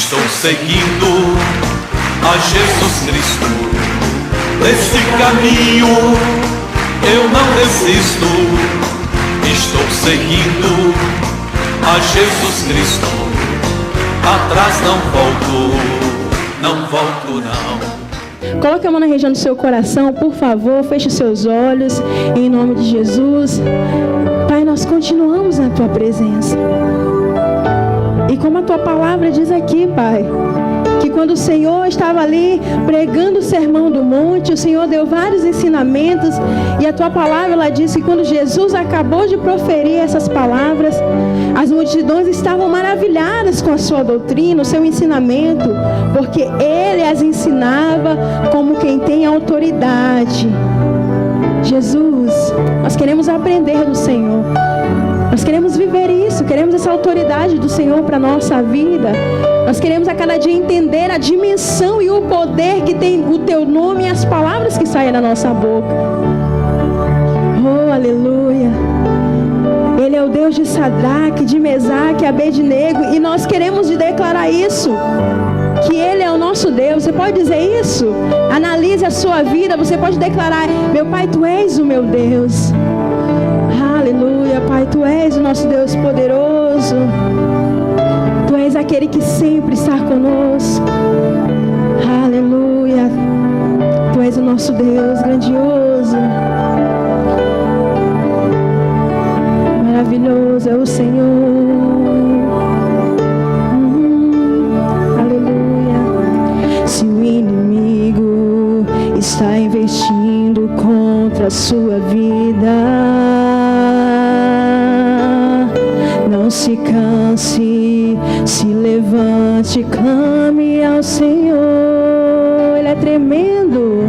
Estou seguindo a Jesus Cristo. Nesse caminho eu não desisto. Estou seguindo a Jesus Cristo. Atrás não volto não. Coloque a mão na região do seu coração, por favor, feche os seus olhos, em nome de Jesus. Pai, nós continuamos na Tua presença. E como a Tua palavra diz aqui, Pai, que quando o Senhor estava ali pregando o sermão do monte, o Senhor deu vários ensinamentos, e a Tua palavra, ela diz que quando Jesus acabou de proferir essas palavras, as multidões estavam maravilhadas com a sua doutrina, o seu ensinamento, porque Ele as ensinava como quem tem autoridade. Jesus, nós queremos aprender do Senhor. Nós queremos viver isso, queremos essa autoridade do Senhor para a nossa vida. Nós queremos a cada dia entender a dimensão e o poder que tem o Teu nome e as palavras que saem da nossa boca. Oh, aleluia. Ele é o Deus de Sadraque, de Mesaque, Abednego, e nós queremos declarar isso, que Ele é o nosso Deus. Você pode dizer isso? Analise a sua vida, você pode declarar: meu Pai, Tu és o meu Deus. Aleluia, Pai, Tu és o nosso Deus poderoso. Tu és aquele que sempre está conosco. Aleluia. Tu és o nosso Deus grandioso. Maravilhoso é o Senhor. Aleluia. Se o inimigo está investindo contra a sua vida, não se canse, se levante, clame ao Senhor. Ele é tremendo,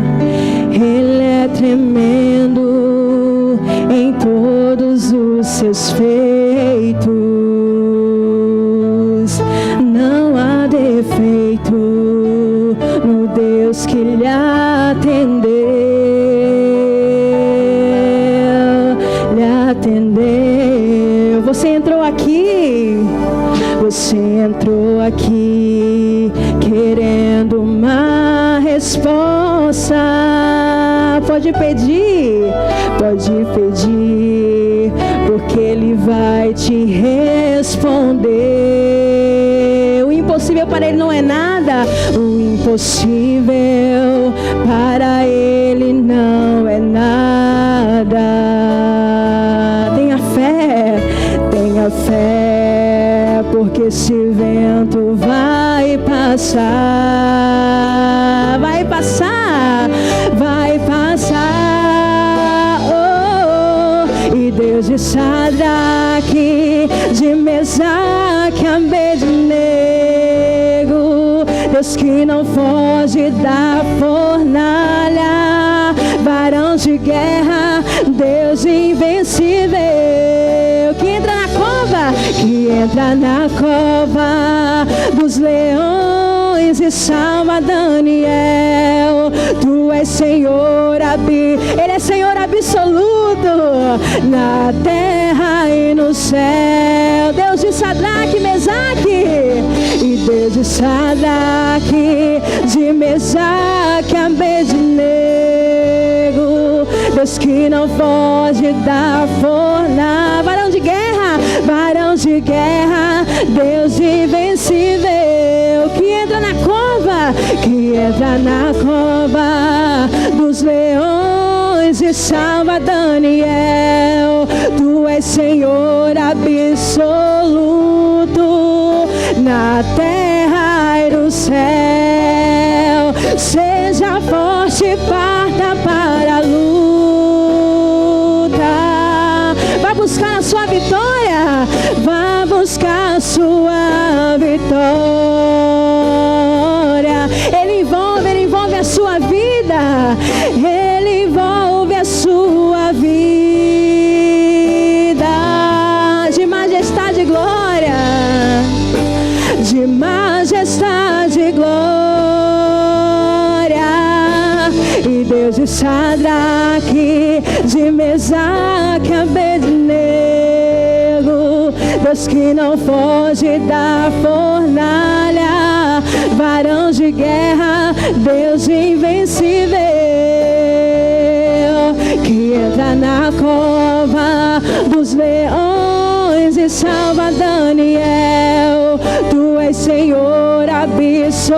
Ele é tremendo em todos os seus feitos. Não há defeito no Deus que lhe atendeu, lhe atendeu. Você entrou aqui, você entrou aqui querendo uma resposta. Pode pedir, porque Ele vai te responder. O impossível para Ele não é nada, o impossível para Ele não é nada. Tenha fé, porque esse vento vai passar, vai passar, vai passar. Oh, e Deus de Sadraque, de Mesaque, Abednego, Deus que não foge da fornalha, varão de guerra, Deus invencível, que entra na cova dos leões e salva Daniel. Tu és Senhor, Ele é Senhor absoluto na terra e no céu. Deus de Sadraque, Mesaque, e Deus de Sadraque, de Mesaque, Abednego, Deus que não foge da fornalha, varão de guerra, Deus invencível, que entra na cova dos leões e salva Daniel. Tu és Senhor absoluto na terra e no céu. Seja forte, parta para a luta. Vai buscar a sua vitória, vá buscar a sua vitória. Ele envolve a sua vida, Ele envolve a sua vida. De majestade e glória, de majestade e glória. E Deus de Sadraque, de Mesaque, Abednego, Deus que não foge da fornalha, varão de guerra, Deus invencível, que entra na cova dos leões e salva Daniel. Tu és Senhor absoluto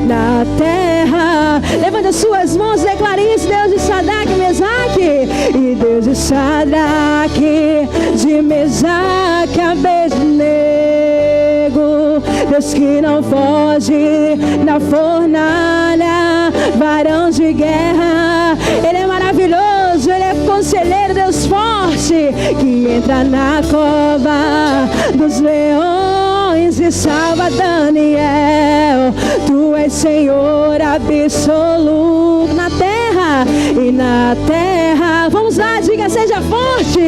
na terra. Levanta as suas mãos, declare isso. Deus de Sadraque, Mesaque, e Deus de Sadraque, de Mesaque, Abednego, Deus que não foge na fornalha, varão de guerra. Ele é maravilhoso, Ele é conselheiro, Deus forte, que entra na cova dos leões e salva Daniel. Tu és Senhor absoluto na terra e na terra. Vamos lá, diga: seja forte,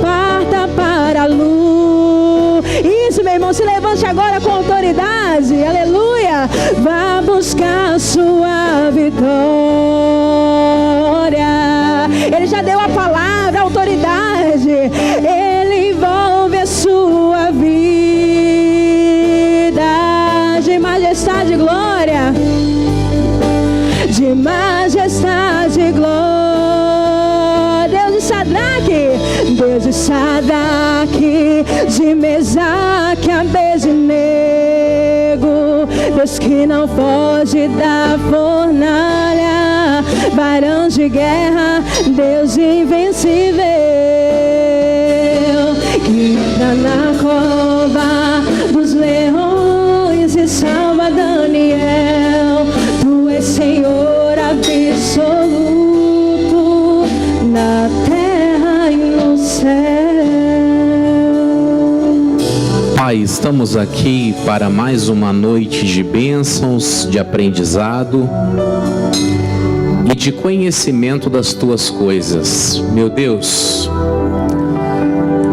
parta para a luz. Isso, meu irmão, se levante agora com autoridade, aleluia. Vá buscar a sua vitória. Ele já deu a palavra, a autoridade. Ele envolve a sua vida de majestade e glória, de majestade e glória. Deus de Sadraque, Deus de Sadraque, de Mesaque, Abednego, Deus que não foge da fornalha, varão de guerra, Deus invencível, que entra na cova dos leões e salva Daniel. Tu és Senhor absoluto na terra e no céu. Pai, estamos aqui para mais uma noite de bênçãos, de aprendizado e de conhecimento das Tuas coisas. Meu Deus,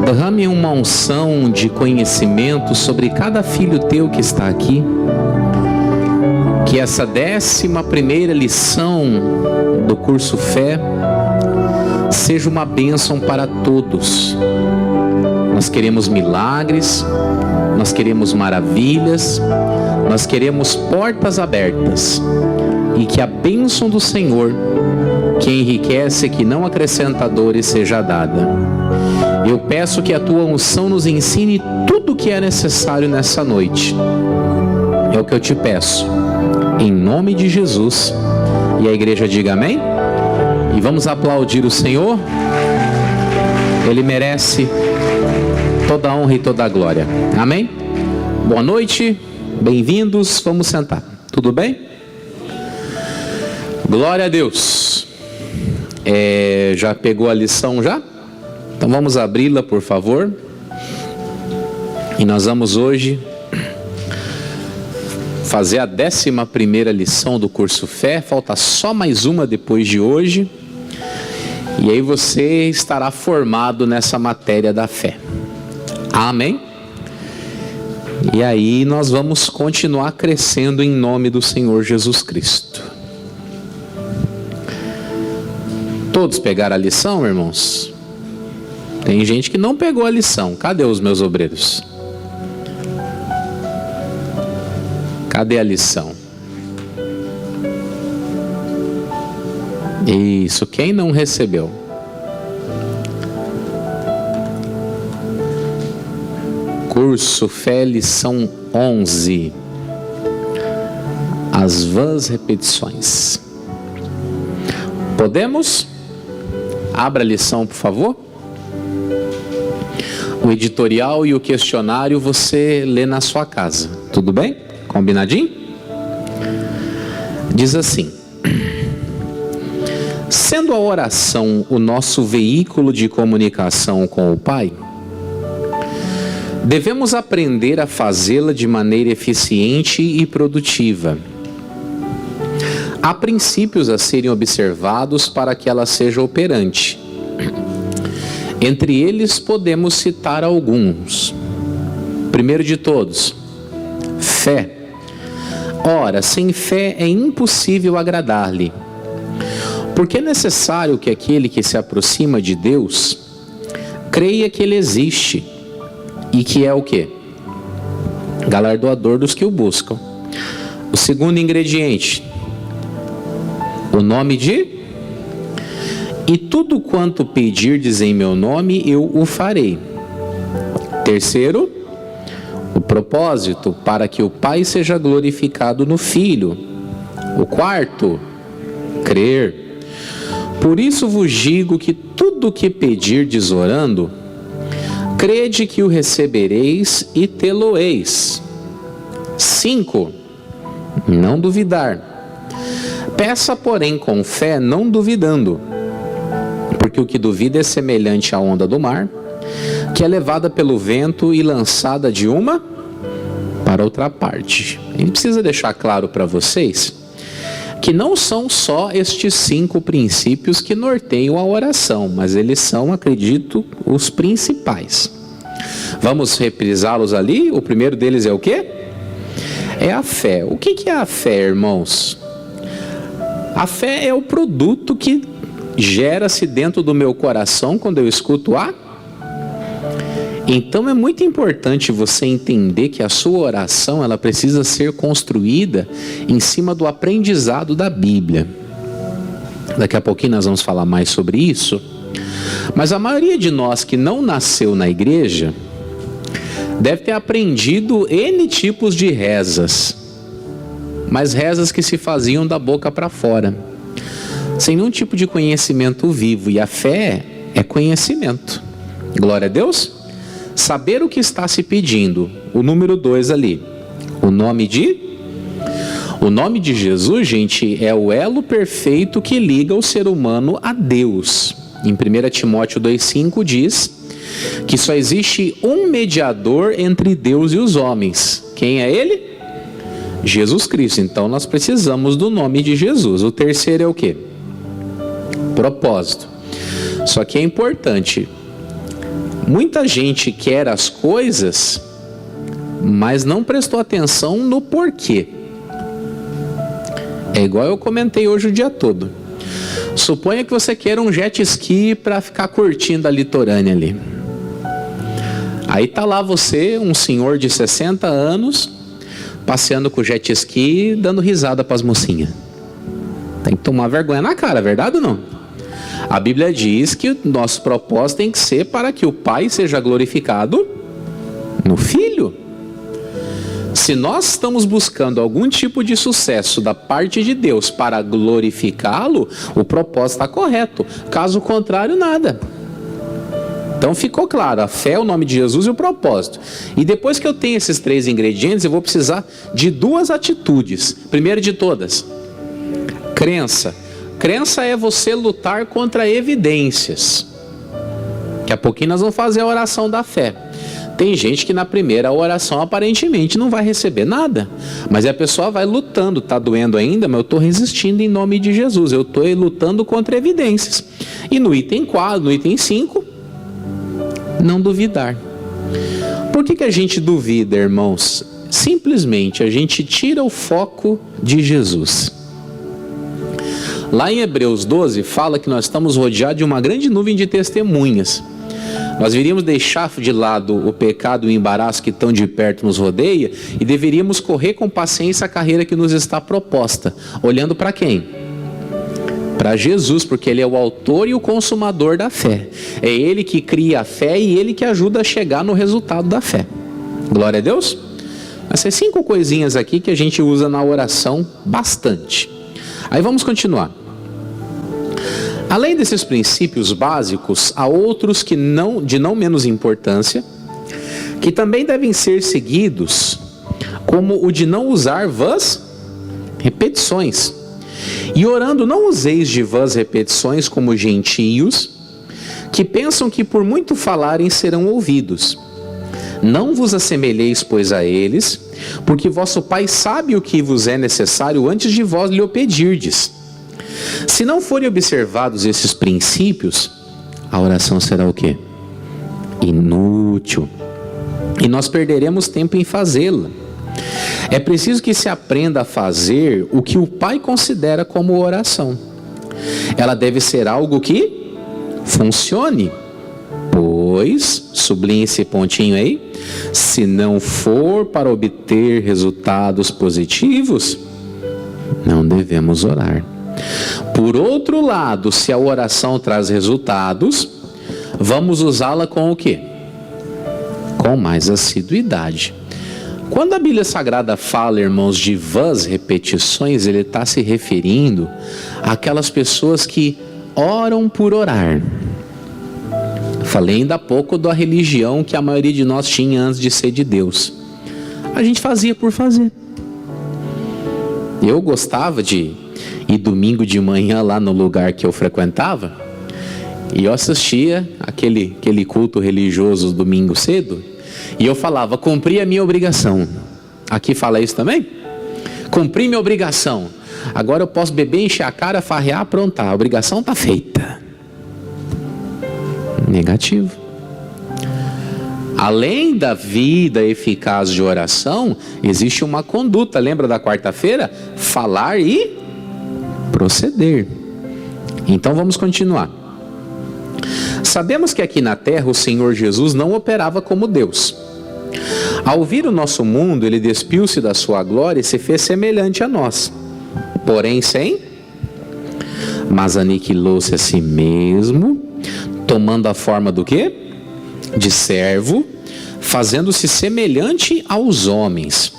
derrame uma unção de conhecimento sobre cada filho Teu que está aqui. Que essa 11ª lição do curso Fé seja uma bênção para todos. Nós queremos milagres, nós queremos maravilhas, nós queremos portas abertas. E que a bênção do Senhor, que enriquece e que não acrescenta dores, seja dada. Eu peço que a Tua unção nos ensine tudo o que é necessário nessa noite. É o que eu te peço, em nome de Jesus. E a igreja diga amém. E vamos aplaudir o Senhor. Ele merece toda a honra e toda a glória. Amém? Boa noite, bem-vindos. Vamos sentar. Tudo bem? Glória a Deus. Já pegou a lição já? Então vamos abri-la, por favor. E nós vamos hoje fazer a 11ª lição do curso Fé. Falta só mais uma depois de hoje. E aí você estará formado nessa matéria da fé. Amém? E aí nós vamos continuar crescendo em nome do Senhor Jesus Cristo. Todos pegaram a lição, irmãos? Tem gente que não pegou a lição. Cadê os meus obreiros? Cadê a lição? Isso, quem não recebeu? Curso Fé, lição 11. As vãs repetições. Podemos? Abra a lição, por favor. O editorial e o questionário você lê na sua casa. Tudo bem? Combinadinho? Diz assim: sendo a oração o nosso veículo de comunicação com o Pai, devemos aprender a fazê-la de maneira eficiente e produtiva. Há princípios a serem observados para que ela seja operante. Entre eles podemos citar alguns. Primeiro de todos, fé. Ora, sem fé é impossível agradar-lhe, Porque é necessário que aquele que se aproxima de Deus creia que Ele existe e que é o quê? Galardoador dos que o buscam. O segundo ingrediente, o nome de... E tudo quanto pedirdes em meu nome, eu o farei. Terceiro, o propósito, para que o Pai seja glorificado no Filho. O quarto, crer. Por isso vos digo que tudo que pedirdes orando, crede que o recebereis e tê-lo-eis. 5. Não duvidar. Peça, porém, com fé, não duvidando. Porque o que duvida é semelhante à onda do mar, que é levada pelo vento e lançada de uma para outra parte. A gente precisa deixar claro para vocês que não são só estes 5 princípios que norteiam a oração, mas eles são, acredito, os principais. Vamos reprisá-los ali. O primeiro deles é o quê? É a fé. O que é a fé, irmãos? A fé é o produto que gera-se dentro do meu coração quando eu escuto a... Então é muito importante você entender que a sua oração, ela precisa ser construída em cima do aprendizado da Bíblia. Daqui a pouquinho nós vamos falar mais sobre isso. Mas a maioria de nós que não nasceu na igreja deve ter aprendido N tipos de rezas, mas rezas que se faziam da boca para fora, sem nenhum tipo de conhecimento vivo. E a fé é conhecimento. Glória a Deus. Saber o que está se pedindo. O número 2 ali. O nome de Jesus, gente, é o elo perfeito que liga o ser humano a Deus. Em 1 Timóteo 2,5 diz que só existe um mediador entre Deus e os homens. Quem é ele? Jesus Cristo. Então nós precisamos do nome de Jesus. O terceiro é o quê? Propósito. Só que é importante, muita gente quer as coisas, mas não prestou atenção no porquê. É igual eu comentei hoje o dia todo. Suponha que você queira um jet ski para ficar curtindo a litorânea ali. Aí tá lá você, um senhor de 60 anos, passeando com o jet ski, dando risada para as mocinhas. Tem que tomar vergonha na cara, verdade ou não? A Bíblia diz que o nosso propósito tem que ser para que o Pai seja glorificado no Filho. Se nós estamos buscando algum tipo de sucesso da parte de Deus para glorificá-lo, o propósito está correto. Caso contrário, nada. Então ficou claro, a fé, o nome de Jesus e o propósito. E depois que eu tenho esses 3 ingredientes, eu vou precisar de 2 atitudes. Primeiro de todas, crença. Crença é você lutar contra evidências. Daqui a pouquinho nós vamos fazer a oração da fé. Tem gente que na primeira oração aparentemente não vai receber nada, mas a pessoa vai lutando. Está doendo ainda, mas eu estou resistindo em nome de Jesus. Eu estou lutando contra evidências. E no item 4, no item 5, não duvidar. Por que a gente duvida, irmãos? Simplesmente a gente tira o foco de Jesus. Lá em Hebreus 12 fala que nós estamos rodeados de uma grande nuvem de testemunhas. Nós deveríamos deixar de lado o pecado e o embaraço que tão de perto nos rodeia e deveríamos correr com paciência a carreira que nos está proposta. Olhando para quem? Para Jesus, porque Ele é o autor e o consumador da fé. É Ele que cria a fé e Ele que ajuda a chegar no resultado da fé. Glória a Deus. Essas 5 coisinhas aqui que a gente usa na oração bastante. Aí vamos continuar. Além desses princípios básicos, há outros que de não menos importância, que também devem ser seguidos, como o de não usar vãs repetições. E orando, não useis de vãs repetições como gentios, que pensam que por muito falarem serão ouvidos. Não vos assemelheis, pois, a eles, porque vosso Pai sabe o que vos é necessário antes de vós lhe o pedirdes. Se não forem observados esses princípios, a oração será o quê? Inútil. E nós perderemos tempo em fazê-la. É preciso que se aprenda a fazer o que o Pai considera como oração. ela deve ser algo que funcione. Pois, sublinhe esse pontinho aí, se não for para obter resultados positivos, não devemos orar. Por outro lado, se a oração traz resultados, vamos usá-la com o quê? Com mais assiduidade. Quando a Bíblia Sagrada fala, irmãos, de vãs repetições, ele está se referindo àquelas pessoas que oram por orar. Falei ainda há pouco da religião que a maioria de nós tinha antes de ser de Deus. A gente fazia por fazer. Eu gostava de ir domingo de manhã lá no lugar que eu frequentava, e eu assistia aquele culto religioso domingo cedo, e eu falava, cumpri a minha obrigação. Aqui fala isso também? Cumpri minha obrigação. Agora eu posso beber, encher a cara, farrear, aprontar. A obrigação está feita. Negativo. Além da vida eficaz de oração, existe uma conduta. Lembra da quarta-feira? Falar e proceder. Então vamos continuar. Sabemos que aqui na terra o Senhor Jesus não operava como Deus. Ao vir o nosso mundo, ele despiu-se da sua glória e se fez semelhante a nós. Porém mas aniquilou-se a si mesmo, tomando a forma do quê? De servo, fazendo-se semelhante aos homens.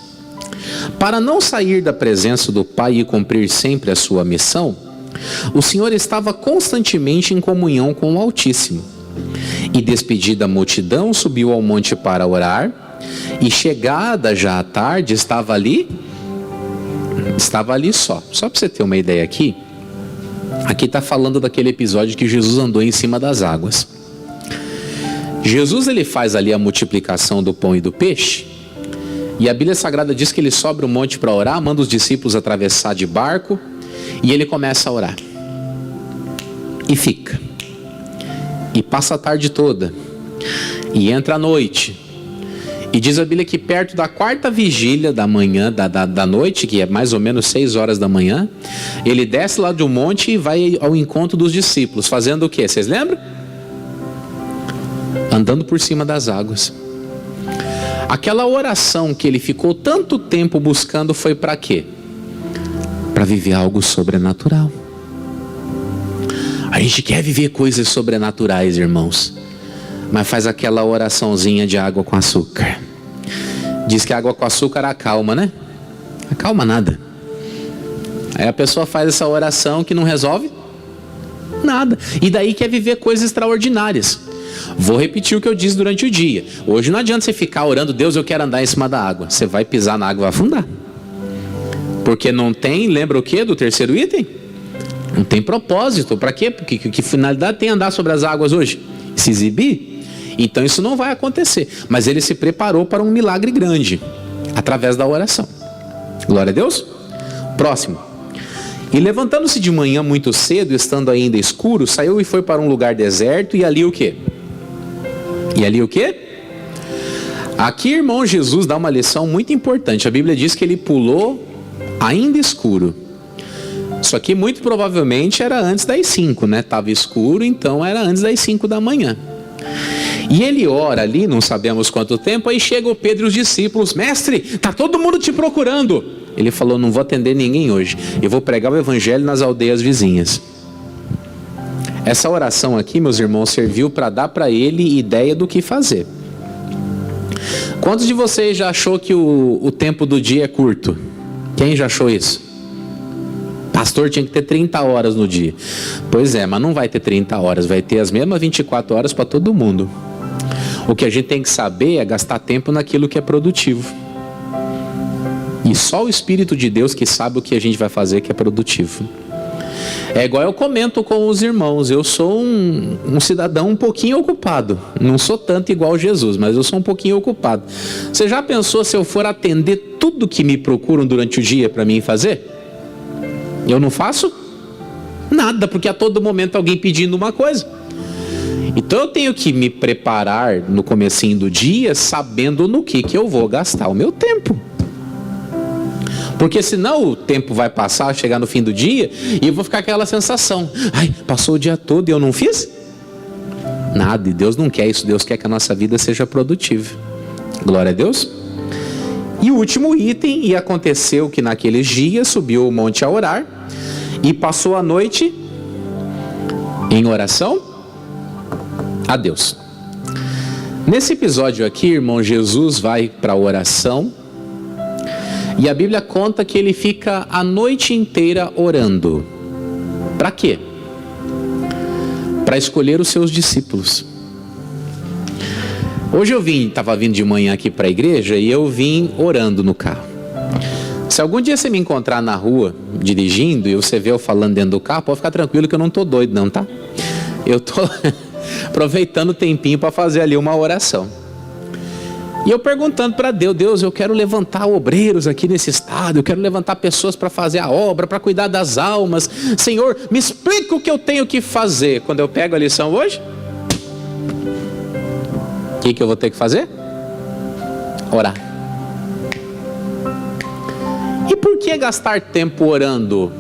Para não sair da presença do Pai e cumprir sempre a sua missão, o Senhor estava constantemente em comunhão com o Altíssimo. E despedida a multidão, subiu ao monte para orar, e chegada já à tarde, estava ali só. Só para você ter uma ideia aqui está falando daquele episódio que Jesus andou em cima das águas. Jesus, ele faz ali a multiplicação do pão e do peixe, e a Bíblia Sagrada diz que ele sobe o monte para orar, manda os discípulos atravessar de barco, e ele começa a orar. E fica. E passa a tarde toda. E entra a noite. E diz a Bíblia que perto da quarta vigília da manhã, da noite, que é mais ou menos 6 horas da manhã, ele desce lá do monte e vai ao encontro dos discípulos, fazendo o quê? Vocês lembram? Andando por cima das águas. Aquela oração que ele ficou tanto tempo buscando foi para quê? Para viver algo sobrenatural. A gente quer viver coisas sobrenaturais, irmãos, mas faz aquela oraçãozinha de água com açúcar. Diz que a água com açúcar acalma, né? Acalma nada. Aí a pessoa faz essa oração que não resolve nada, e daí quer viver coisas extraordinárias. Vou repetir o que eu disse durante o dia. Hoje não adianta você ficar orando, Deus, eu quero andar em cima da água. Você vai pisar na água e vai afundar. Porque não tem, lembra o que do terceiro item? Não tem propósito. Para quê? Porque que finalidade tem andar sobre as águas hoje? Se exibir? Então isso não vai acontecer. Mas ele se preparou para um milagre grande, através da oração. Glória a Deus. Próximo. E levantando-se de manhã muito cedo, estando ainda escuro, saiu e foi para um lugar deserto, e ali o quê? Aqui, irmão, Jesus dá uma lição muito importante. A Bíblia diz que ele pulou ainda escuro. Isso aqui muito provavelmente era antes das 5, né? Estava escuro, então era antes das 5 da manhã. E ele ora ali, não sabemos quanto tempo, aí chega o Pedro e os discípulos: mestre, está todo mundo te procurando. Ele falou: não vou atender ninguém hoje, eu vou pregar o evangelho nas aldeias vizinhas. Essa oração aqui, meus irmãos, serviu para dar para ele ideia do que fazer. Quantos de vocês já achou que o tempo do dia é curto? Quem já achou isso? Pastor, tinha que ter 30 horas no dia. Pois é, mas não vai ter 30 horas, vai ter as mesmas 24 horas para todo mundo. O que a gente tem que saber é gastar tempo naquilo que é produtivo. E só o Espírito de Deus que sabe o que a gente vai fazer que é produtivo. É igual eu comento com os irmãos, eu sou um cidadão um pouquinho ocupado. Não sou tanto igual Jesus, mas eu sou um pouquinho ocupado. Você já pensou se eu for atender tudo que me procuram durante o dia para mim fazer? Eu não faço nada, porque a todo momento alguém pedindo uma coisa. Então eu tenho que me preparar no comecinho do dia, sabendo no que eu vou gastar o meu tempo. Porque senão o tempo vai passar, chegar no fim do dia, e eu vou ficar com aquela sensação: ai, passou o dia todo e eu não fiz nada. E Deus não quer isso. Deus quer que a nossa vida seja produtiva. Glória a Deus. E o último item: e aconteceu que naqueles dias subiu o monte a orar, e passou a noite em oração a Deus. Nesse episódio aqui, irmão, Jesus vai para a oração, e a Bíblia conta que ele fica a noite inteira orando. Para quê? Para escolher os seus discípulos. Hoje eu estava vindo de manhã aqui para a igreja, e eu vim orando no carro. Se algum dia você me encontrar na rua dirigindo e você vê eu falando dentro do carro, pode ficar tranquilo que eu não estou doido não, tá? Eu estou aproveitando o tempinho para fazer ali uma oração. E eu perguntando para Deus: Deus, eu quero levantar obreiros aqui nesse estado, eu quero levantar pessoas para fazer a obra, para cuidar das almas. Senhor, me explica o que eu tenho que fazer. Quando eu pego a lição hoje, o que eu vou ter que fazer? Orar. E por que gastar tempo orando?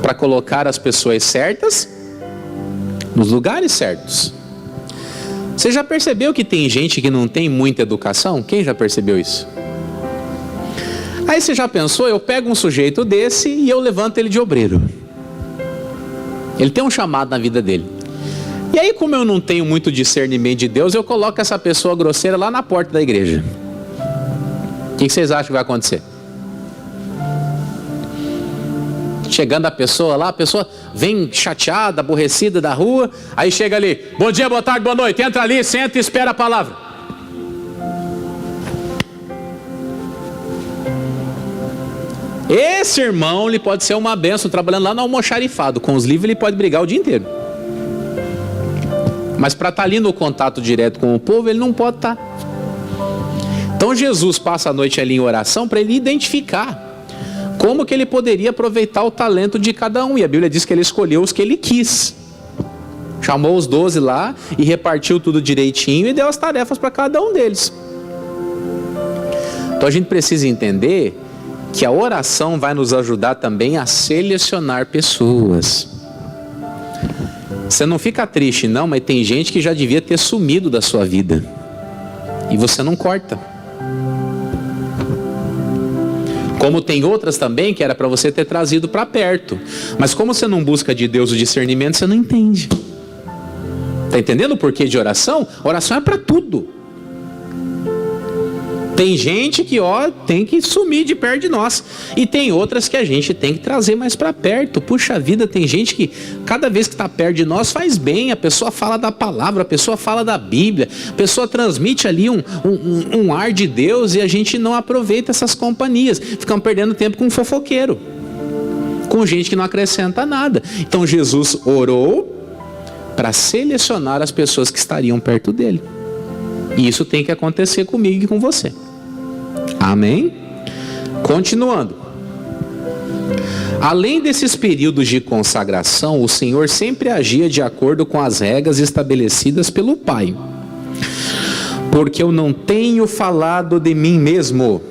Para colocar as pessoas certas nos lugares certos. Você já percebeu que tem gente que não tem muita educação? Quem já percebeu isso? Aí você já pensou: eu pego um sujeito desse e eu levanto ele de obreiro. Ele tem um chamado na vida dele. E aí, como eu não tenho muito discernimento de Deus, eu coloco essa pessoa grosseira lá na porta da igreja. O que vocês acham que vai acontecer? Chegando a pessoa lá, a pessoa vem chateada, aborrecida da rua, aí chega ali: bom dia, boa tarde, boa noite, entra ali, senta e espera a palavra. Esse irmão, ele pode ser uma bênção, trabalhando lá no almoxarifado, com os livros ele pode brigar o dia inteiro. Mas para estar ali no contato direto com o povo, ele não pode estar. Então Jesus passa a noite ali em oração para ele identificar como que ele poderia aproveitar o talento de cada um. E a Bíblia diz que ele escolheu os que ele quis. Chamou os 12 lá e repartiu tudo direitinho e deu as tarefas para cada um deles. Então a gente precisa entender que a oração vai nos ajudar também a selecionar pessoas. Você não fica triste não, mas tem gente que já devia ter sumido da sua vida. E você não corta. Como tem outras também que era para você ter trazido para perto. Mas como você não busca de Deus o discernimento, você não entende. Está entendendo o porquê de oração? Oração é para tudo. Tem gente que tem que sumir de perto de nós. E tem outras que a gente tem que trazer mais para perto. Puxa vida, tem gente que cada vez que está perto de nós faz bem. A pessoa fala da palavra, a pessoa fala da Bíblia, a pessoa transmite ali um ar de Deus, e a gente não aproveita essas companhias. Ficamos perdendo tempo com fofoqueiro, com gente que não acrescenta nada. Então Jesus orou para selecionar as pessoas que estariam perto dele. E isso tem que acontecer comigo e com você. Amém? Continuando. Além desses períodos de consagração, o Senhor sempre agia de acordo com as regras estabelecidas pelo Pai. Porque eu não tenho falado de mim mesmo,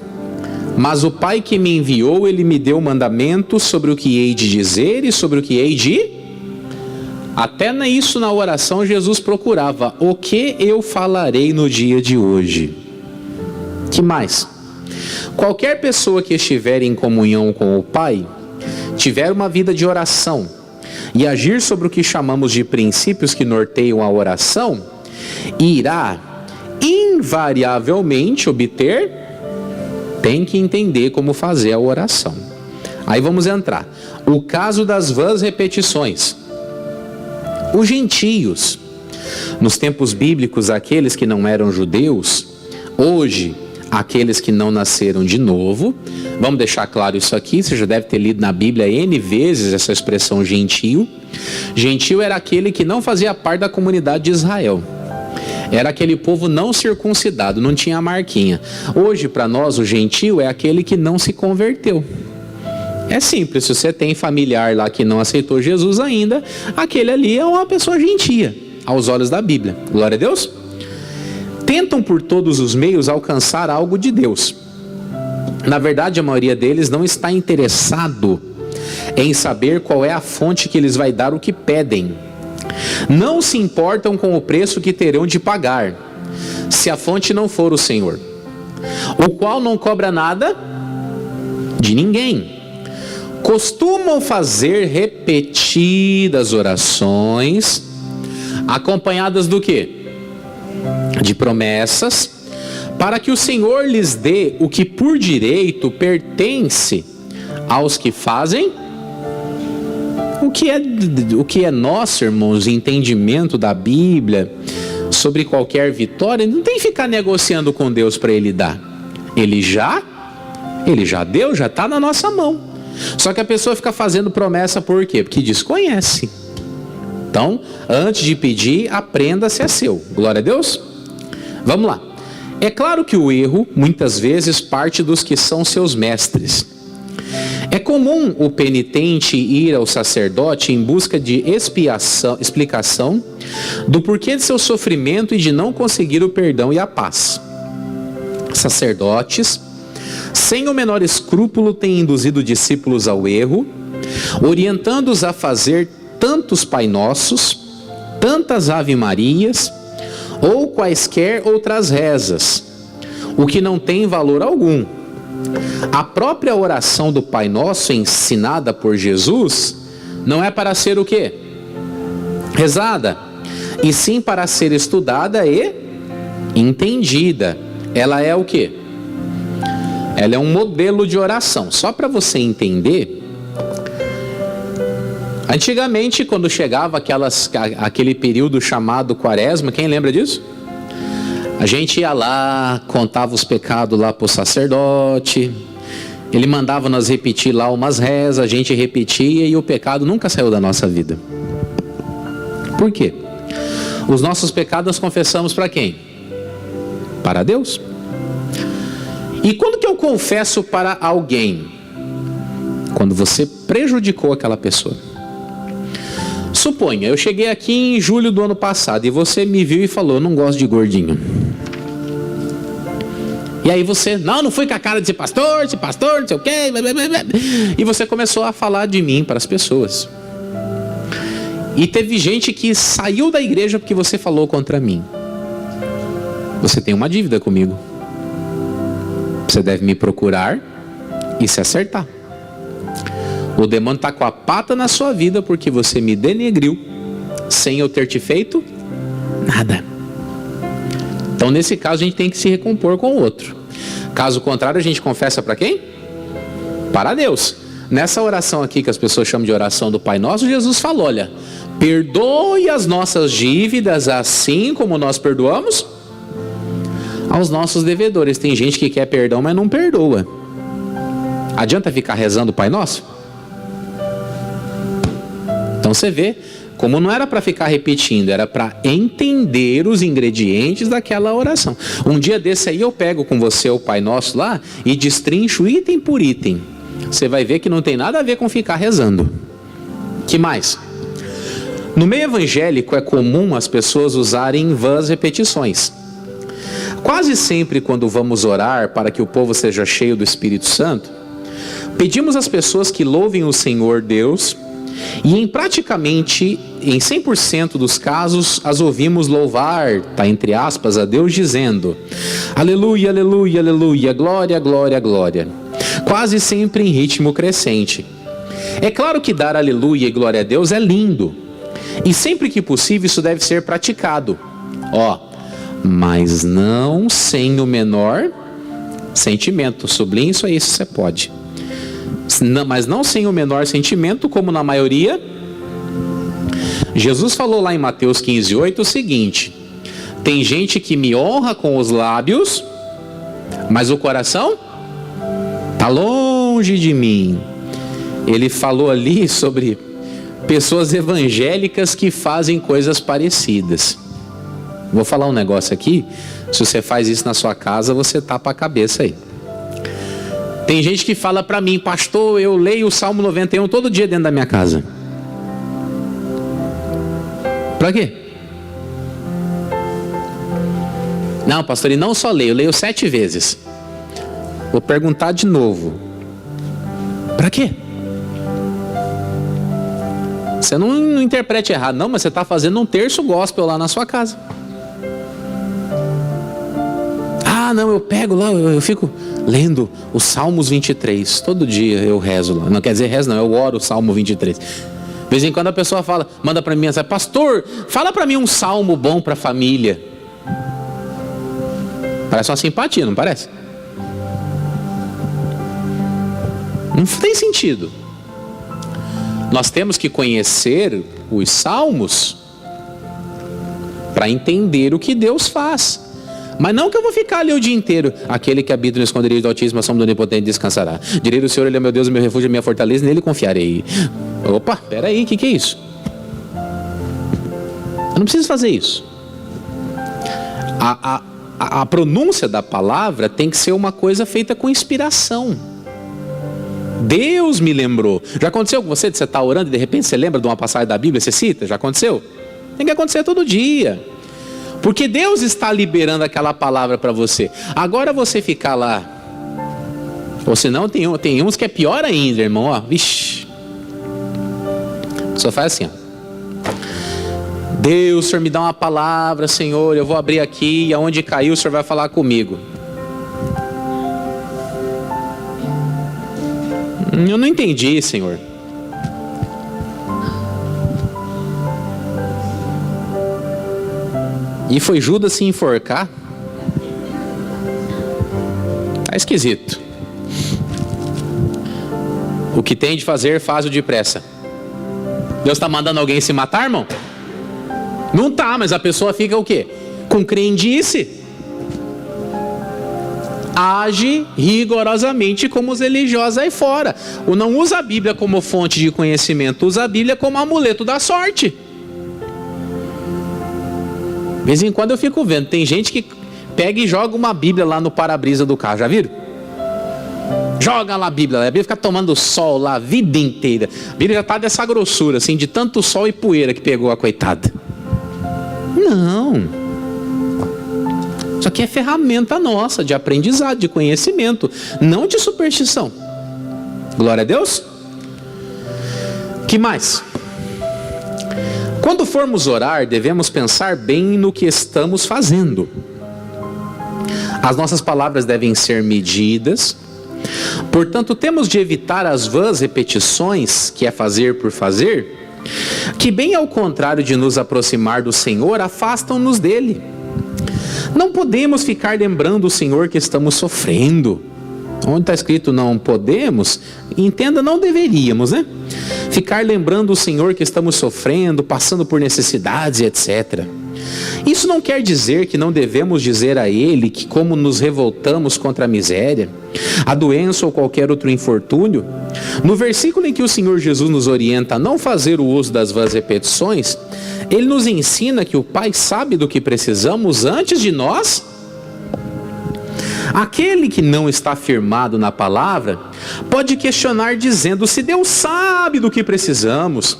mas o Pai que me enviou, ele me deu mandamentos sobre o que hei de dizer e sobre o que hei de... Até isso na oração Jesus procurava: o que eu falarei no dia de hoje? Que mais? Qualquer pessoa que estiver em comunhão com o Pai, tiver uma vida de oração e agir sobre o que chamamos de princípios que norteiam a oração, irá invariavelmente obter, tem que entender como fazer a oração. Aí vamos entrar. O caso das vãs repetições. Os gentios, nos tempos bíblicos, aqueles que não eram judeus, hoje, aqueles que não nasceram de novo. Vamos deixar claro isso aqui, você já deve ter lido na Bíblia N vezes essa expressão gentio. Gentio era aquele que não fazia parte da comunidade de Israel. Era aquele povo não circuncidado, não tinha a marquinha. Hoje, para nós, o gentio é aquele que não se converteu. É simples, se você tem familiar lá que não aceitou Jesus ainda, aquele ali é uma pessoa gentia, aos olhos da Bíblia. Glória a Deus. Tentam por todos os meios alcançar algo de Deus. Na verdade, a maioria deles não está interessado em saber qual é a fonte que lhes vai dar o que pedem. Não se importam com o preço que terão de pagar, se a fonte não for o Senhor, o qual não cobra nada de ninguém. Costumam fazer repetidas orações, acompanhadas do quê? De promessas, para que o Senhor lhes dê o que por direito pertence aos que fazem o que é nosso, irmãos, entendimento da Bíblia sobre qualquer vitória. Não tem que ficar negociando com Deus para Ele dar. Ele já deu, já está na nossa mão. Só que a pessoa fica fazendo promessa por quê? Porque desconhece. Então, antes de pedir, aprenda se é seu. Glória a Deus. Vamos lá. É claro que o erro, muitas vezes, parte dos que são seus mestres. É comum o penitente ir ao sacerdote em busca de explicação do porquê de seu sofrimento e de não conseguir o perdão e a paz. Sacerdotes, sem o menor escrúpulo, têm induzido discípulos ao erro, orientando-os a fazer tantos Pai Nossos, tantas Ave Marias, ou quaisquer outras rezas, o que não tem valor algum. A própria oração do Pai Nosso, ensinada por Jesus, não é para ser o quê? Rezada, e sim para ser estudada e entendida. Ela é o quê? Ela é um modelo de oração. Só para você entender, antigamente, quando chegava aquele período chamado Quaresma, quem lembra disso? A gente ia lá, contava os pecados lá para o sacerdote, ele mandava nós repetir lá umas rezas, a gente repetia e o pecado nunca saiu da nossa vida. Por quê? Os nossos pecados nós confessamos para quem? Para Deus. E quando que eu confesso para alguém? Quando você prejudicou aquela pessoa. Suponha, eu cheguei aqui em julho do ano passado e você me viu e falou, não gosto de gordinho. E aí você, não fui com a cara de ser pastor, não sei o quê. E você começou a falar de mim para as pessoas. E teve gente que saiu da igreja porque você falou contra mim. Você tem uma dívida comigo. Você deve me procurar e se acertar. O demônio está com a pata na sua vida porque você me denegriu sem eu ter te feito nada. Então nesse caso a gente tem que se recompor com o outro. Caso contrário, a gente confessa para quem? Para Deus. Nessa oração aqui que as pessoas chamam de oração do Pai Nosso, Jesus falou, olha, perdoe as nossas dívidas assim como nós perdoamos aos nossos devedores. Tem gente que quer perdão, mas não perdoa. Adianta ficar rezando o Pai Nosso? Então você vê como não era para ficar repetindo, era para entender os ingredientes daquela oração. Um dia desse aí eu pego com você o Pai Nosso lá e destrincho item por item. Você vai ver que não tem nada a ver com ficar rezando. Que mais? No meio evangélico é comum as pessoas usarem vãs repetições. Quase sempre quando vamos orar para que o povo seja cheio do Espírito Santo, pedimos às pessoas que louvem o Senhor Deus, e em 100% dos casos as ouvimos louvar, tá entre aspas, a Deus dizendo, aleluia, aleluia, aleluia, glória, glória, glória, quase sempre em ritmo crescente. É claro que dar aleluia e glória a Deus é lindo, e sempre que possível isso deve ser praticado, mas não sem o menor sentimento. Sublinhe isso aí se você pode. Mas não sem o menor sentimento, como na maioria. Jesus falou lá em Mateus 15:8 o seguinte: tem gente que me honra com os lábios, mas o coração está longe de mim. Ele falou ali sobre pessoas evangélicas que fazem coisas parecidas. Vou falar um negócio aqui, se você faz isso na sua casa, você tapa a cabeça aí. Tem gente que fala para mim, pastor, eu leio o Salmo 91 todo dia dentro da minha casa. Para quê? Não, pastor, e não só leio, eu leio 7 vezes. Vou perguntar de novo. Para quê? Você não interprete errado, não, mas você está fazendo um terço gospel lá na sua casa. Ah, não, eu pego lá, eu fico lendo os Salmos 23. Todo dia eu rezo lá. Não quer dizer rezo, não, eu oro o Salmo 23. De vez em quando a pessoa fala, manda para mim, pastor, fala para mim um salmo bom para a família. Parece uma simpatia, não parece? Não tem sentido. Nós temos que conhecer os salmos para entender o que Deus faz. Mas não que eu vou ficar ali o dia inteiro. Aquele que habita no esconderijo do Altíssimo, a sombra do Onipotente descansará. Direi do Senhor, Ele é meu Deus, meu refúgio, minha fortaleza, nele confiarei. Opa, peraí, o que é isso? Eu não preciso fazer isso. A pronúncia da palavra tem que ser uma coisa feita com inspiração. Deus me lembrou. Já aconteceu com você de você estar orando e de repente você lembra de uma passagem da Bíblia, você cita? Já aconteceu? Tem que acontecer todo dia. Porque Deus está liberando aquela palavra para você. Agora você ficar lá. Ou senão tem uns que é pior ainda, irmão. Ó, vixe. Só faz assim, ó. Deus, o Senhor me dá uma palavra, Senhor. Eu vou abrir aqui e aonde caiu o Senhor vai falar comigo. Eu não entendi, Senhor. E foi Judas se enforcar? Tá esquisito. O que tem de fazer, faz-o depressa. Deus está mandando alguém se matar, irmão? Não tá, mas a pessoa fica o quê? Com crendice. Age rigorosamente como os religiosos aí fora. Ou não usa a Bíblia como fonte de conhecimento, usa a Bíblia como amuleto da sorte. De vez em quando eu fico vendo, tem gente que pega e joga uma Bíblia lá no para-brisa do carro, já viram? Joga lá a Bíblia fica tomando sol lá a vida inteira. A Bíblia já está dessa grossura, assim, de tanto sol e poeira que pegou a coitada. Não. Isso aqui é ferramenta nossa de aprendizado, de conhecimento, não de superstição. Glória a Deus. Que mais? Quando formos orar, devemos pensar bem no que estamos fazendo. As nossas palavras devem ser medidas. Portanto, temos de evitar as vãs repetições, que é fazer por fazer, que bem ao contrário de nos aproximar do Senhor, afastam-nos dele. Não podemos ficar lembrando o Senhor que estamos sofrendo. Onde está escrito não podemos, entenda, não deveríamos, né? Ficar lembrando o Senhor que estamos sofrendo, passando por necessidades e etc. Isso não quer dizer que não devemos dizer a Ele que como nos revoltamos contra a miséria, a doença ou qualquer outro infortúnio. No versículo em que o Senhor Jesus nos orienta a não fazer o uso das vãs repetições, Ele nos ensina que o Pai sabe do que precisamos antes de nós. Aquele que não está firmado na palavra pode questionar dizendo: se Deus sabe do que precisamos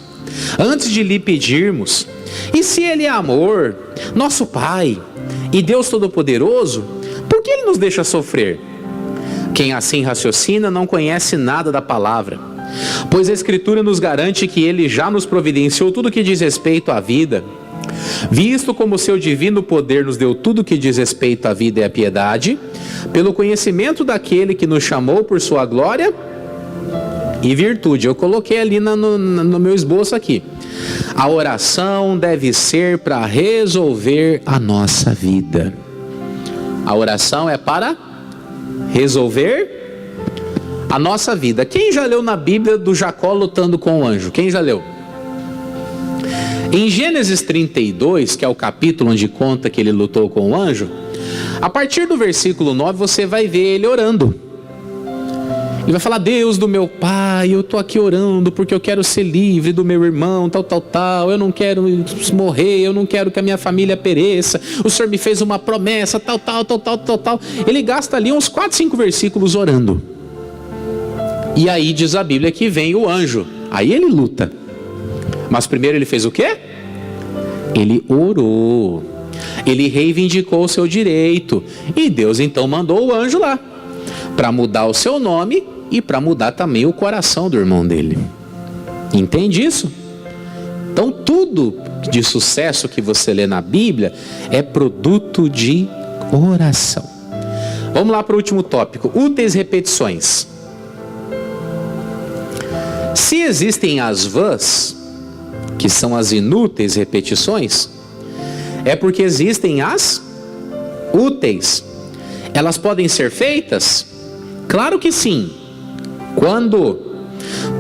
antes de lhe pedirmos, e se Ele é amor, nosso Pai e Deus Todo-Poderoso, por que Ele nos deixa sofrer? Quem assim raciocina não conhece nada da palavra, pois a Escritura nos garante que Ele já nos providenciou tudo que diz respeito à vida, visto como o seu divino poder nos deu tudo que diz respeito à vida e à piedade, pelo conhecimento daquele que nos chamou por sua glória e virtude. Eu coloquei ali no meu esboço aqui. A oração deve ser para resolver a nossa vida. A oração é para resolver a nossa vida. Quem já leu na Bíblia do Jacó lutando com o anjo? Quem já leu? Em Gênesis 32, que é o capítulo onde conta que ele lutou com o anjo, a partir do versículo 9 você vai ver ele orando. Ele vai falar: Deus do meu pai, eu estou aqui orando porque eu quero ser livre do meu irmão, tal, eu não quero morrer, eu não quero que a minha família pereça, o Senhor me fez uma promessa, tal. Ele gasta ali uns 4, 5 versículos orando. E aí diz a Bíblia que vem o anjo, aí ele luta. Mas primeiro ele fez o quê? Ele orou. Ele reivindicou o seu direito. E Deus então mandou o anjo lá para mudar o seu nome e para mudar também o coração do irmão dele. Entende isso? Então tudo de sucesso que você lê na Bíblia é produto de oração. Vamos lá para o último tópico: úteis repetições. Se existem as vãs, que são as inúteis repetições, é porque existem as úteis. Elas podem ser feitas? Claro que sim. Quando?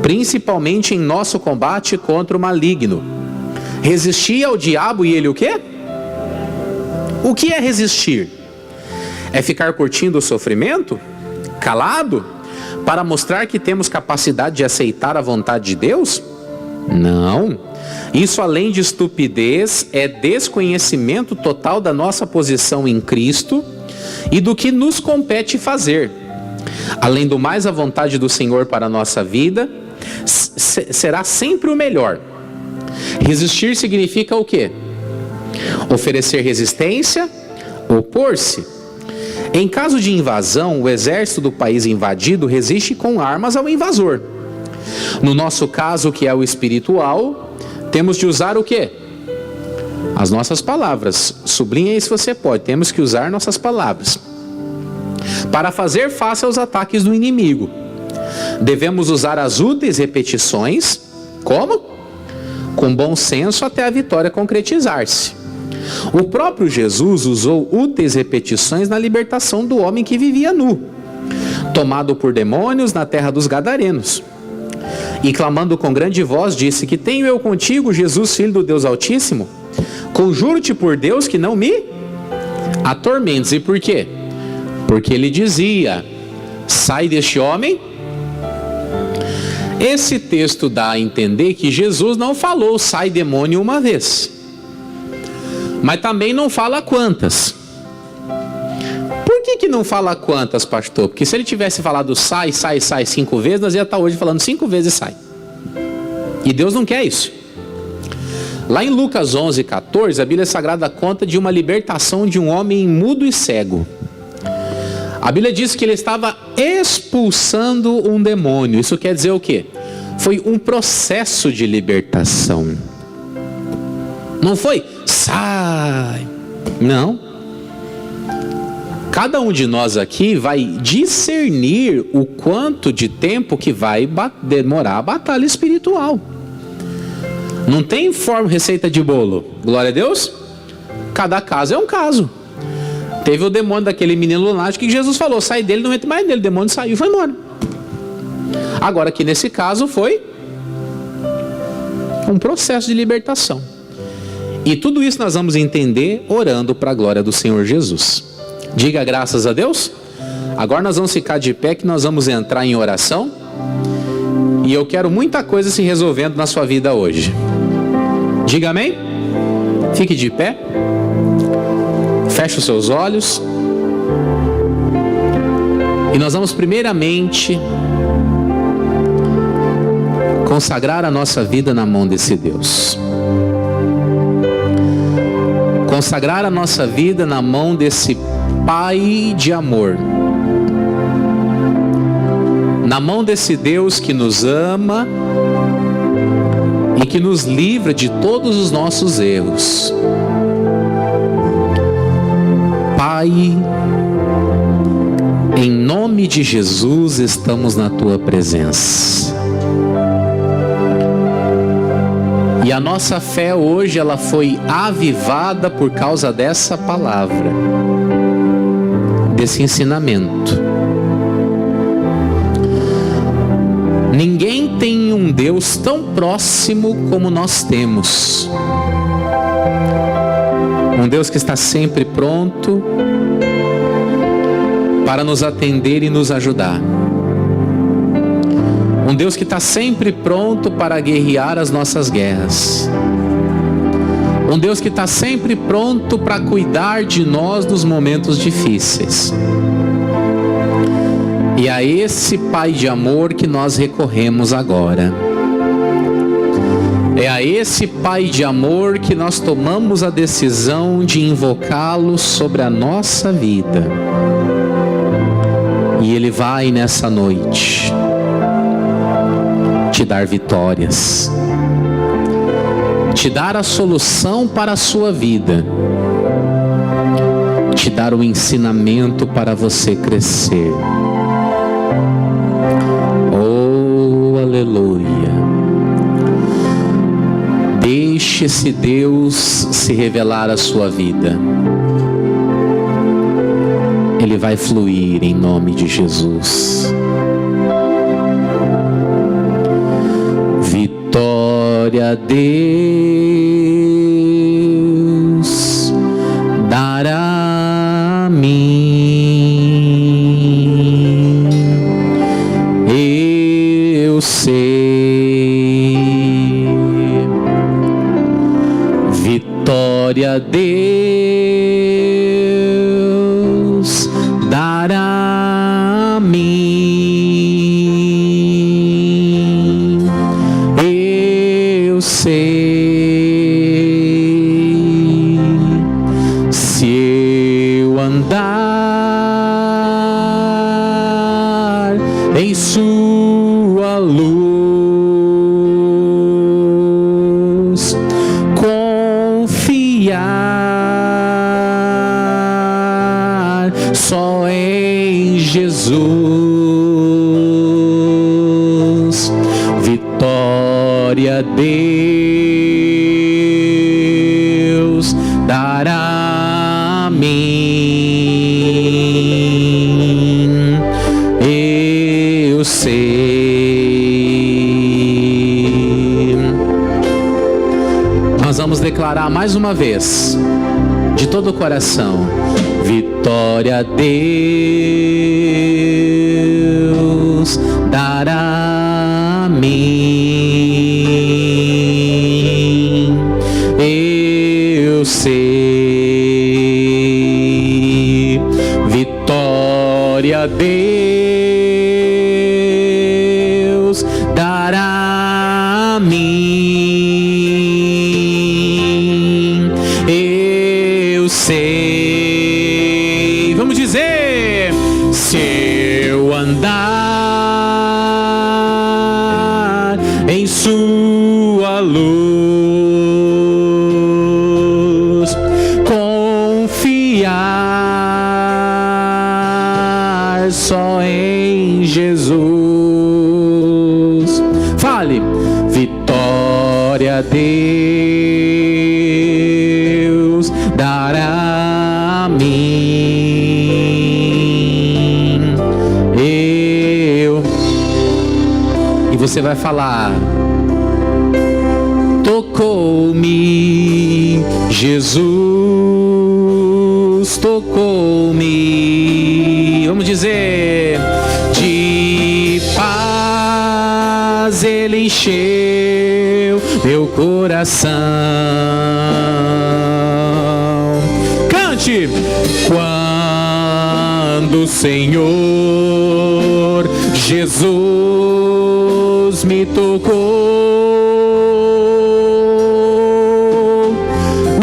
Principalmente em nosso combate contra o maligno. Resistir ao diabo e ele o quê? O que é resistir? É ficar curtindo o sofrimento? Calado? Para mostrar que temos capacidade de aceitar a vontade de Deus? Não. Isso, além de estupidez, é desconhecimento total da nossa posição em Cristo e do que nos compete fazer. Além do mais, a vontade do Senhor para a nossa vida será sempre o melhor. Resistir significa o quê? Oferecer resistência, opor-se. Em caso de invasão, o exército do país invadido resiste com armas ao invasor. No nosso caso, que é o espiritual, temos de usar o quê? As nossas palavras. Sublinha aí se você pode. Temos que usar nossas palavras para fazer face aos ataques do inimigo. Devemos usar as úteis repetições. Como? Com bom senso até a vitória concretizar-se. O próprio Jesus usou úteis repetições na libertação do homem que vivia nu, tomado por demônios na terra dos Gadarenos. E clamando com grande voz, disse: que tenho eu contigo, Jesus, filho do Deus Altíssimo? Conjuro-te por Deus que não me atormentes. E por quê? Porque ele dizia: sai deste homem. Esse texto dá a entender que Jesus não falou sai demônio uma vez, mas também não fala quantas. Por que não fala quantas, pastor? Porque se ele tivesse falado sai 5 vezes, nós ia estar hoje falando 5 vezes sai. E Deus não quer isso. Lá em Lucas 11:14, a Bíblia Sagrada conta de uma libertação de um homem mudo e cego. A Bíblia diz que ele estava expulsando um demônio. Isso quer dizer o quê? Foi um processo de libertação. Não foi sai. Não. Cada um de nós aqui vai discernir o quanto de tempo que vai demorar a batalha espiritual. Não tem receita de bolo. Glória a Deus. Cada caso é um caso. Teve o demônio daquele menino lunático que Jesus falou: sai dele, não entra mais nele. O demônio saiu e foi embora. Agora que nesse caso foi um processo de libertação. E tudo isso nós vamos entender orando para a glória do Senhor Jesus. Diga graças a Deus. Agora nós vamos ficar de pé, que nós vamos entrar em oração. E eu quero muita coisa se resolvendo na sua vida hoje. Diga amém. Fique de pé. Feche os seus olhos. E nós vamos primeiramente consagrar a nossa vida na mão desse Deus. Consagrar a nossa vida na mão desse Pai de amor. Na mão desse Deus que nos ama e que nos livra de todos os nossos erros. Pai, em nome de Jesus estamos na Tua presença. E a nossa fé hoje, ela foi avivada por causa dessa palavra, desse ensinamento. Ninguém tem um Deus tão próximo como nós temos. Um Deus que está sempre pronto para nos atender e nos ajudar. Um Deus que está sempre pronto para guerrear as nossas guerras. Um Deus que está sempre pronto para cuidar de nós nos momentos difíceis. E a esse Pai de amor que nós recorremos agora. É a esse Pai de amor que nós tomamos a decisão de invocá-lo sobre a nossa vida. E Ele vai nessa noite te dar vitórias, te dar a solução para a sua vida, te dar o ensinamento para você crescer. Oh, aleluia. Deixe esse Deus se revelar à sua vida. Ele vai fluir em nome de Jesus. Vitória a Deus dará a mim, eu sei. Vitória a Deus dará a mim, eu sei. Se eu andar em sua luz, confiar só em Jesus. Vitória a Deus dará a mim, eu sei. Nós vamos declarar mais uma vez, de todo o coração: vitória a Deus dará a mim, eu sei. Vitória a Deus dará a mim, eu sei. Vamos dizer: se eu andar em sua luz, confiar só em Jesus. Fale: vitória a Deus dará a mim, eu. E você vai falar: tocou-me, Jesus tocou-me. Vamos dizer: de paz Ele encheu meu coração. Cante! Quando o Senhor Jesus me tocou,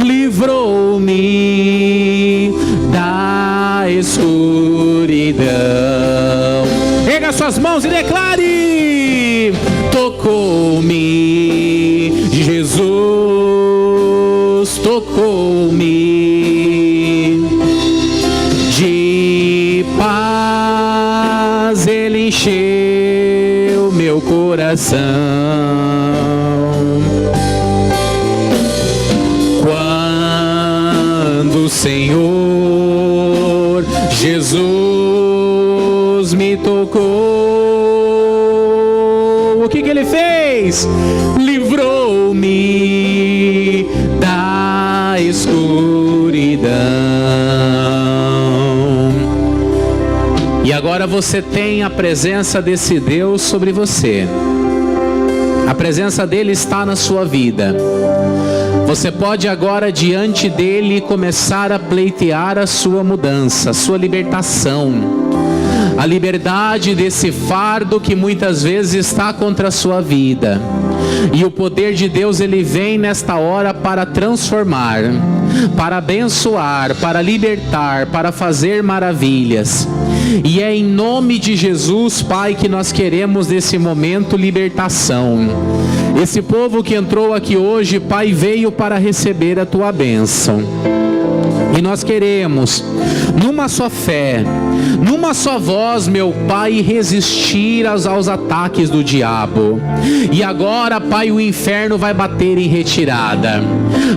livrou-me da escuridão. Erga suas mãos e declare: tocou-me, Jesus tocou-me, de paz Ele encheu meu coração. Quando o Senhor Jesus me tocou, o que Ele fez? Livrou-me da escuridão. E agora você tem a presença desse Deus sobre você. A presença dele está na sua vida. Você pode agora, diante dele, começar a pleitear a sua mudança, a sua libertação, a liberdade desse fardo que muitas vezes está contra a sua vida. E o poder de Deus, ele vem nesta hora para transformar, para abençoar, para libertar, para fazer maravilhas. E é em nome de Jesus, Pai, que nós queremos nesse momento libertação. Esse povo que entrou aqui hoje, Pai, veio para receber a tua bênção. E nós queremos, numa só fé, numa só voz, meu Pai, resistir aos ataques do diabo. E agora, Pai, o inferno vai bater em retirada.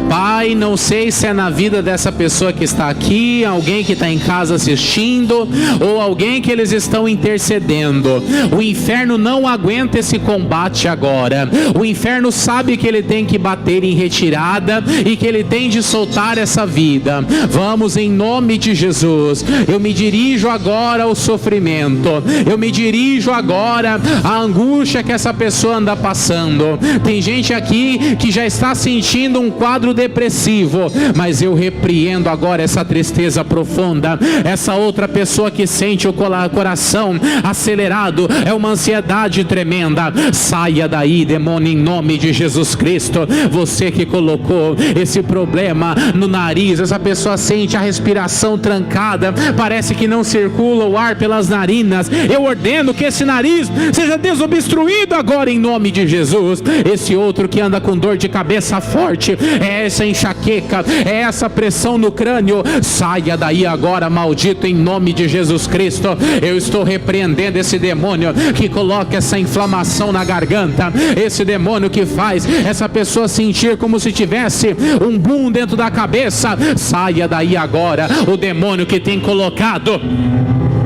Pai, não sei se é na vida dessa pessoa que está aqui, alguém que está em casa assistindo, ou alguém que eles estão intercedendo. O inferno não aguenta esse combate agora. O inferno sabe que ele tem que bater em retirada e que ele tem de soltar essa vida. Vamos em nome de Jesus. Eu me dirijo agora ao sofrimento. Eu me dirijo agora à angústia que essa pessoa anda passando. Tem gente aqui que já está sentindo um quadro depressivo, mas eu repreendo agora essa tristeza profunda. Essa outra pessoa que sente o coração acelerado, é uma ansiedade tremenda. Saia daí, demônio, em nome de Jesus Cristo. Você que colocou esse problema no nariz, essa pessoa sente a respiração trancada, parece que não circula o ar pelas narinas. Eu ordeno que esse nariz seja desobstruído agora em nome de Jesus. Esse outro que anda com dor de cabeça forte, é essa enxaqueca, é essa pressão no crânio, saia daí agora, maldito, em nome de Jesus Cristo. Eu estou repreendendo esse demônio que coloca essa inflamação na garganta, esse demônio que faz essa pessoa sentir como se tivesse um boom dentro da cabeça. Saia daí agora, o demônio que tem colocado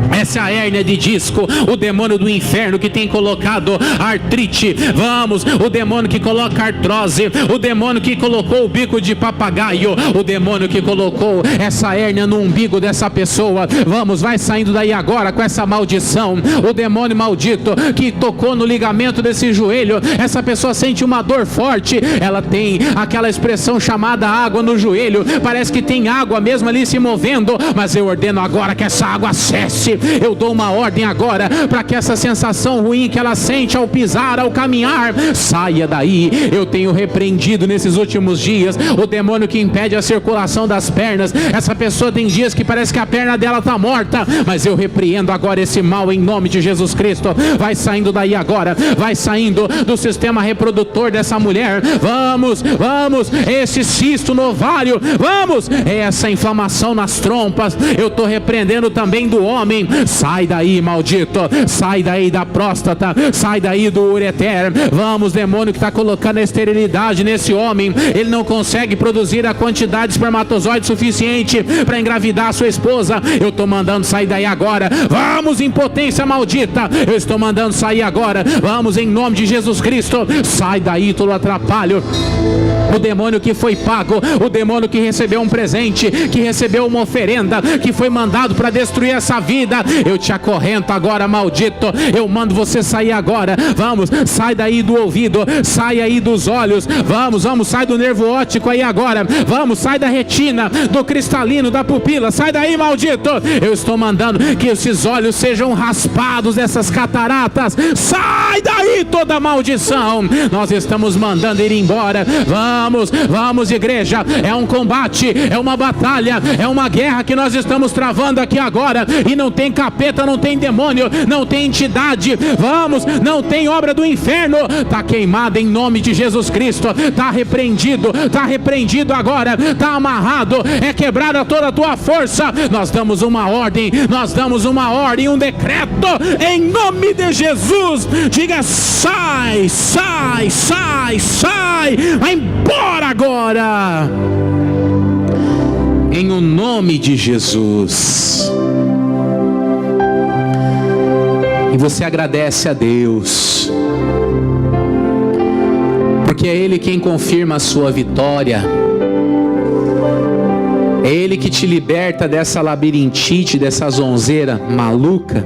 essa hérnia de disco, o demônio do inferno que tem colocado artrite, vamos, o demônio que coloca artrose, o demônio que colocou o bico de papagaio, o demônio que colocou essa hérnia no umbigo dessa pessoa, vamos, vai saindo daí agora com essa maldição. O demônio maldito que tocou no ligamento desse joelho, essa pessoa sente uma dor forte, ela tem aquela expressão chamada água no joelho, parece que tem água mesmo ali se movendo, mas eu ordeno agora que essa água cesse. Eu dou uma ordem agora para que essa sensação ruim que ela sente ao pisar, ao caminhar, saia daí. Eu tenho repreendido nesses últimos dias o demônio que impede a circulação das pernas. Essa pessoa tem dias que parece que a perna dela está morta, mas eu repreendo agora esse mal em nome de Jesus Cristo. Vai saindo daí agora, vai saindo do sistema reprodutor dessa mulher. Vamos, vamos, esse cisto no ovário, vamos, essa inflamação nas trompas. Eu estou repreendendo também do homem. Sai daí, maldito, sai daí da próstata, sai daí do ureter. Vamos, demônio que está colocando a esterilidade nesse homem, ele não consegue produzir a quantidade de espermatozoide suficiente para engravidar a sua esposa. Eu estou mandando sair daí agora. Vamos, impotência maldita, eu estou mandando sair agora. Vamos, em nome de Jesus Cristo, sai daí todo atrapalho. O demônio que foi pago, o demônio que recebeu um presente, que recebeu uma oferenda, que foi mandado para destruir essa vida, eu te acorrento agora, maldito. Eu mando você sair agora. Vamos, sai daí do ouvido, sai aí dos olhos. Vamos, vamos, sai do nervo óptico aí agora. Vamos, sai da retina, do cristalino, da pupila. Sai daí, maldito. Eu estou mandando que esses olhos sejam raspados dessas cataratas. Sai daí toda maldição. Nós estamos mandando ir embora. Vamos, vamos, igreja. É um combate, é uma batalha, é uma guerra que nós estamos travando aqui agora. E não tem capeta, não tem demônio, não tem entidade, vamos, não tem obra do inferno, está queimado em nome de Jesus Cristo, está repreendido agora, está amarrado, é quebrada toda a tua força. Nós damos uma ordem, um decreto, em nome de Jesus. Diga: sai, sai, sai, sai, vai embora agora, em o nome de Jesus. E você agradece a Deus, porque é Ele quem confirma a sua vitória, é Ele que te liberta dessa labirintite, dessa zonzeira maluca.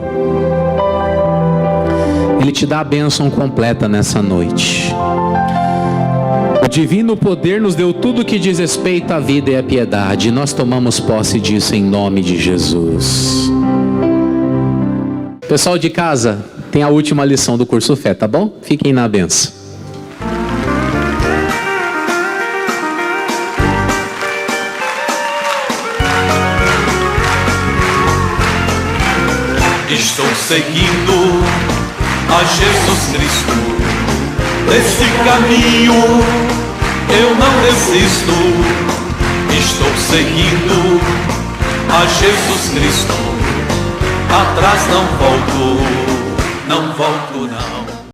Ele te dá a bênção completa nessa noite. O divino poder nos deu tudo que diz respeito à vida e à piedade, e nós tomamos posse disso em nome de Jesus. Pessoal de casa, tem a última lição do curso Fé, tá bom? Fiquem na bênção. Estou seguindo a Jesus Cristo. Desse caminho eu não desisto. Estou seguindo a Jesus Cristo. Atrás não volto, não volto não.